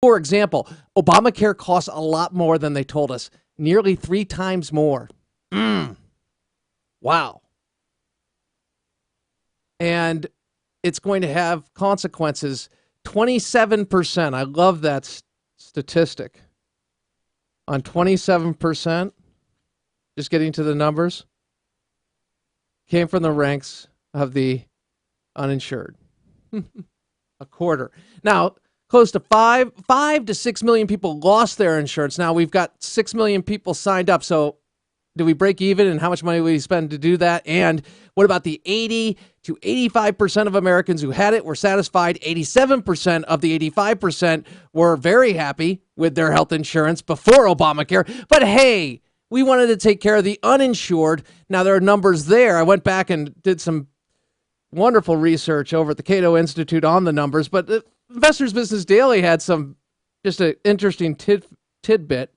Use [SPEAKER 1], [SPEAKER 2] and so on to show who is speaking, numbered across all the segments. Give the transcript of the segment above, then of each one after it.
[SPEAKER 1] For example, Obamacare costs a lot more than they told us, nearly 3 times more. Wow. And it's going to have consequences. 27%. I love that statistic. On 27%, just getting to the numbers, came from the ranks of the uninsured. A quarter. Now, close to 5 to 6 million people lost their insurance. Now, we've got 6 million people signed up. So do we break even, and how much money will we spend to do that? And what about the 80 to 85% of Americans who had it were satisfied? 87% of the 85% were very happy with their health insurance before Obamacare. But hey, we wanted to take care of the uninsured. Now, there are numbers there. I went back and did some wonderful research over at the Cato Institute on the numbers, but the Investors Business Daily had just an interesting tidbit.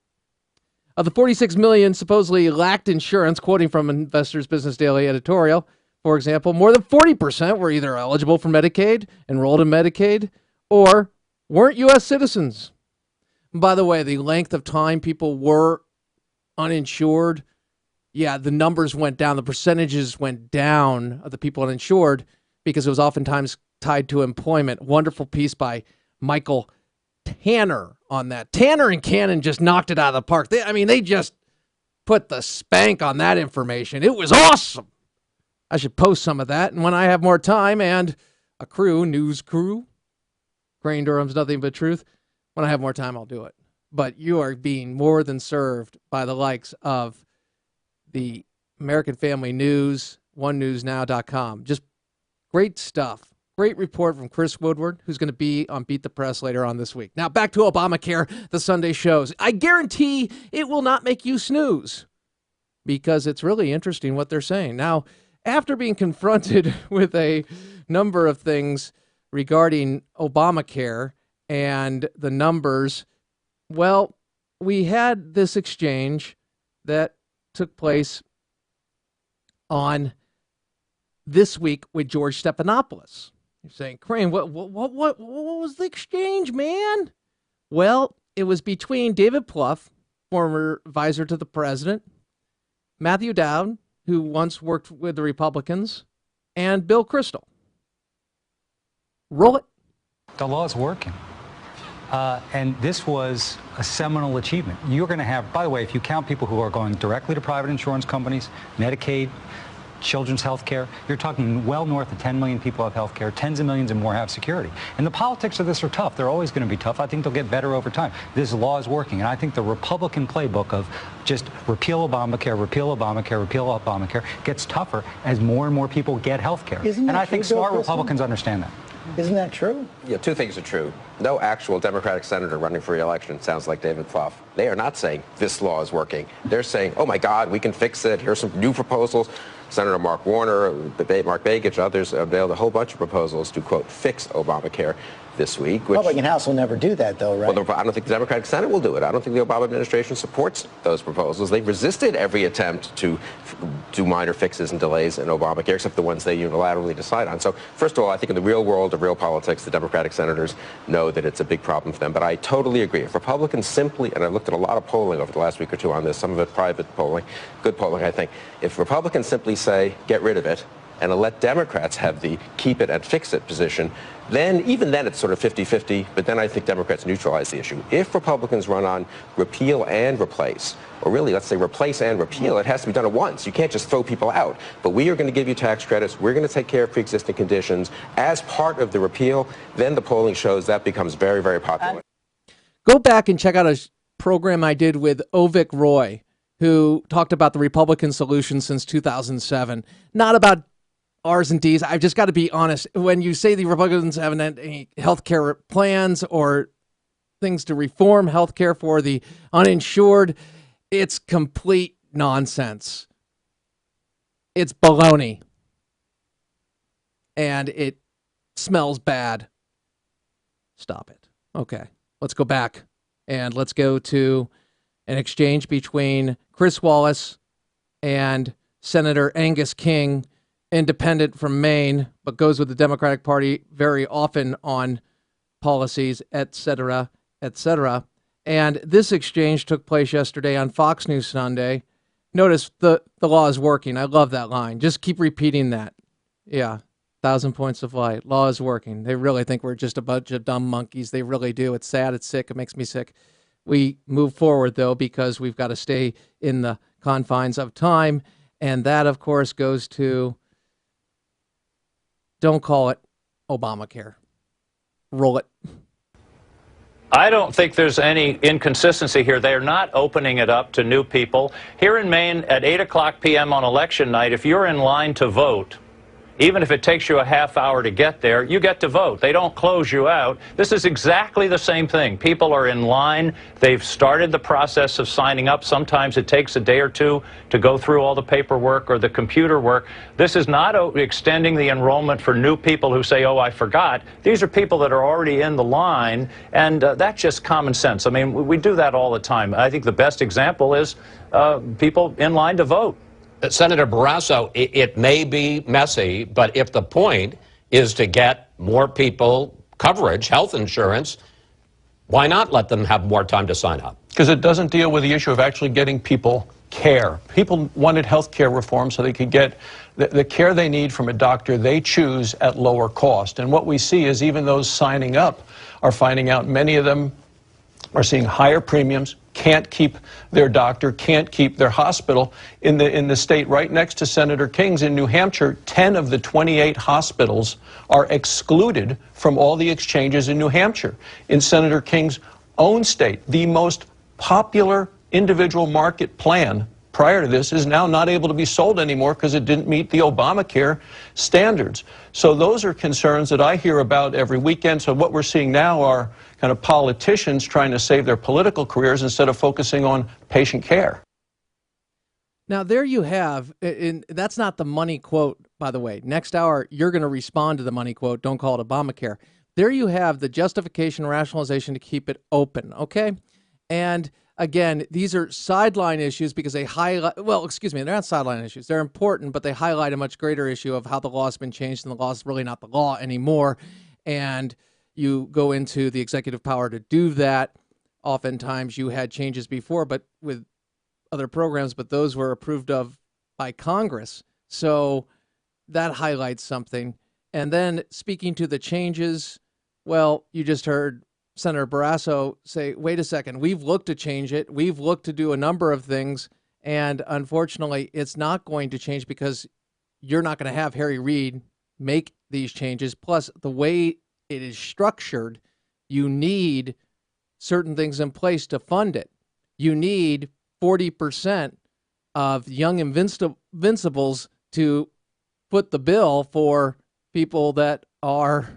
[SPEAKER 1] Of the 46 million supposedly lacked insurance, quoting from Investors Business Daily editorial, for example, more than 40% were either eligible for Medicaid, enrolled in Medicaid, or weren't U.S. citizens. By the way, the length of time people were uninsured, yeah, the numbers went down. The percentages went down of the people uninsured because it was oftentimes tied to employment. Wonderful piece by Michael Tanner on that. Tanner and Cannon just knocked it out of the park. They just put the spank on that information. It was awesome. I should post some of that. And when I have more time and a news crew, Crane Durham's Nothing But Truth, when I have more time, I'll do it. But you are being more than served by the likes of the American Family News, onenewsnow.com. Just great stuff. Great report from Chris Woodward, who's going to be on Beat the Press later on this week. Now, back to Obamacare, the Sunday shows. I guarantee it will not make you snooze because it's really interesting what they're saying. Now, after being confronted with a number of things regarding Obamacare and the numbers, well, we had this exchange that took place on this week with George Stephanopoulos. You're saying, Crane, what was the exchange, man? Well, it was between David Plouffe, former advisor to the president, Matthew Dowd, who once worked with the Republicans, and Bill Kristol. Roll it.
[SPEAKER 2] The law is working. And this was a seminal achievement. You're going to have, by the way, if you count people who are going directly to private insurance companies, Medicaid, children's health care, you're talking well north of 10 million people have health care, tens of millions and more have security. And the politics of this are tough. They're always going to be tough. I think they'll get better over time. This law is working. And I think the Republican playbook of just repeal Obamacare, repeal Obamacare, repeal Obamacare gets tougher as more and more people get health care. And I think smart Republicans understand that.
[SPEAKER 3] Isn't that true?
[SPEAKER 4] Yeah, two things are true. No actual Democratic senator running for re-election sounds like David Plouffe. They are not saying this law is working. They're saying, oh my God, we can fix it. Here's some new proposals. Senator Mark Warner, Mark Begich, others unveiled a whole bunch of proposals to, quote, fix Obamacare this week.
[SPEAKER 3] The Republican House will never do that, though, right?
[SPEAKER 4] Well, I don't think the Democratic Senate will do it. I don't think the Obama administration supports those proposals. They've resisted every attempt to do minor fixes and delays in Obamacare, except the ones they unilaterally decide on. So, first of all, I think in the real world of real politics, the Democratic senators know that it's a big problem for them. But I totally agree. If Republicans simply, and I looked at a lot of polling over the last week or two on this, some of it private polling, good polling, I think. If Republicans simply say, get rid of it, and let Democrats have the keep it and fix it position, then even then it's sort of 50-50, but then I think Democrats neutralize the issue. If Republicans run on repeal and replace, or really, let's say replace and repeal, it has to be done at once. You can't just throw people out. But we are going to give you tax credits. We're going to take care of pre-existing conditions. As part of the repeal, then the polling shows that becomes very, very popular.
[SPEAKER 1] Go back and check out a program I did with Ovik Roy, who talked about the Republican solution since 2007, not about R's and D's. I've just got to be honest. When you say the Republicans haven't had any health care plans or things to reform health care for the uninsured, it's complete nonsense. It's baloney. And it smells bad. Stop it. Okay, let's go back and let's go to an exchange between Chris Wallace and Senator Angus King, independent from Maine, but goes with the Democratic Party very often on policies, etc. etc. And this exchange took place yesterday on Fox News Sunday. Notice the law is working. I love that line. Just keep repeating that. Yeah, 1,000 points of light. Law is working. They really think we're just a bunch of dumb monkeys. They really do. It's sad. It's sick. It makes me sick. We move forward, though, because we've got to stay in the confines of time. And that, of course, goes to don't call it Obamacare. Roll it.
[SPEAKER 5] I don't think there's any inconsistency here. They are not opening it up to new people. Here in Maine, at 8 o'clock p.m. on election night, if you're in line to vote, even if it takes you a half hour to get there, you get to vote. They don't close you out. This is exactly the same thing. People are in line. They've started the process of signing up. Sometimes it takes a day or two to go through all the paperwork or the computer work. This is not extending the enrollment for new people who say, oh, I forgot. These are people that are already in the line, and that's just common sense. I mean, we do that all the time. I think the best example is people in line to vote.
[SPEAKER 6] Senator Barrasso, it may be messy, but if the point is to get more people coverage, health insurance, why not let them have more time to sign up?
[SPEAKER 7] Because it doesn't deal with the issue of actually getting people care. People wanted health care reform so they could get the care they need from a doctor they choose at lower cost. And what we see is even those signing up are finding out many of them are seeing higher premiums, can't keep their doctor, can't keep their hospital. In the state right next to Senator King's in New Hampshire, 10 of the 28 hospitals are excluded from all the exchanges in New Hampshire. In Senator King's own state, the most popular individual market plan prior to this is now not able to be sold anymore because it didn't meet the Obamacare standards. So those are concerns that I hear about every weekend. So what we're seeing now are kind of politicians trying to save their political careers instead of focusing on patient care.
[SPEAKER 1] Now, there you have, and that's not the money quote, by the way. Next hour, you're going to respond to the money quote. Don't call it Obamacare. There you have the justification, rationalization to keep it open, okay? And again, these are sideline issues because they highlight, well, excuse me, they're not sideline issues. They're important, but they highlight a much greater issue of how the law has been changed and the law is really not the law anymore. And you go into the executive power to do that. Oftentimes you had changes before, but with other programs, but those were approved of by Congress. So that highlights something. And then speaking to the changes, well, you just heard Senator Barrasso say, wait a second, we've looked to change it. We've looked to do a number of things. And unfortunately, it's not going to change because you're not going to have Harry Reid make these changes. Plus, the way it is structured, you need certain things in place to fund it. You need 40% of Young Invincibles to foot the bill for people that are,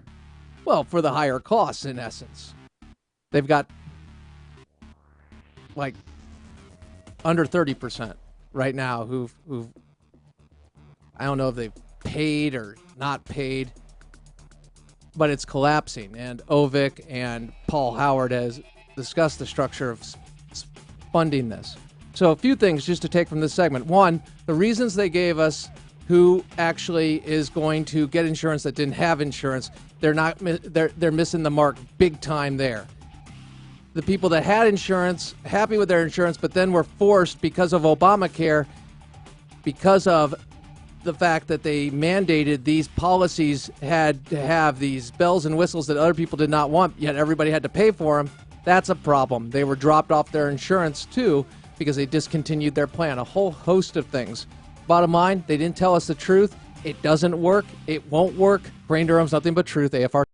[SPEAKER 1] well, for the higher costs, in essence. They've got like under 30% right now who've I don't know if they've paid or not paid, but it's collapsing. And Ovick and Paul Howard has discussed the structure of funding this. So a few things just to take from this segment. One, the reasons they gave us who actually is going to get insurance that didn't have insurance, they're missing the mark big time there. The people that had insurance, happy with their insurance, but then were forced because of Obamacare, because of the fact that they mandated these policies had to have these bells and whistles that other people did not want, yet everybody had to pay for them. That's a problem. They were dropped off their insurance, too, because they discontinued their plan. A whole host of things. Bottom line, they didn't tell us the truth. It doesn't work. It won't work. Brain Durham's nothing but truth. AFR.